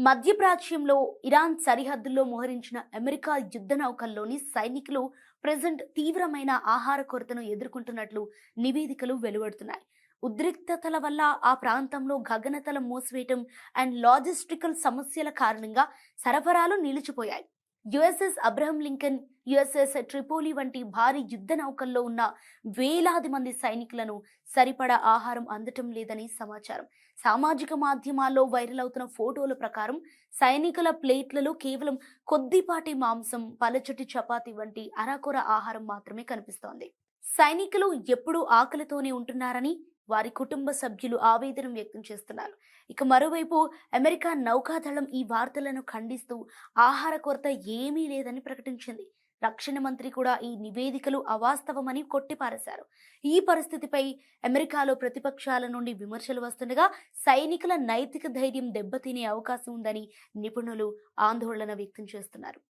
మధ్యప్రాచ్యంలో Iran సరిహద్దుల్లో మోహరించిన America యుద్ధ నౌకల్లోని సైనికులు ప్రెజెంట్ తీవ్రమైన ఆహార కొరతను ఎదుర్కొంటున్నట్లు నివేదికలు వెలువడుతున్నాయి. ఉద్రిక్తతల వల్ల ఆ ప్రాంతంలో గగనతలం మూసివేయటం అండ్ లాజిస్టికల్ సమస్యల కారణంగా సరఫరాలు నిలిచిపోయాయి. USS Abraham Lincoln, USS Tripoli వంటి భారీ యుద్ధ నౌకల్లో ఉన్న వేలాది మంది సైనికులను సరిపడా ఆహారం అందటం లేదని సమాచారం. సామాజిక మాధ్యమాల్లో వైరల్ అవుతున్న ఫోటోల ప్రకారం సైనికుల ప్లేట్లలో కేవలం కొద్దిపాటి మాంసం, పలచటి చపాతీ వంటి అరాకొర ఆహారం మాత్రమే కనిపిస్తోంది. సైనికులు ఎప్పుడూ ఆకలితోనే ఉంటున్నారని వారి కుటుంబ సభ్యులు ఆవేదన వ్యక్తం చేస్తున్నారు. ఇక మరోవైపు అమెరికా నౌకాదళం ఈ వార్తలను ఖండిస్తూ ఆహార కొరత ఏమీ లేదని ప్రకటించింది. రక్షణ మంత్రి కూడా ఈ నివేదికలు అవాస్తవమని కొట్టిపారేశారు. ఈ పరిస్థితిపై అమెరికాలో ప్రతిపక్షాల నుండి విమర్శలు వస్తుండగా సైనికుల నైతిక ధైర్యం దెబ్బతినే అవకాశం ఉందని నిపుణులు ఆందోళన వ్యక్తం చేస్తున్నారు.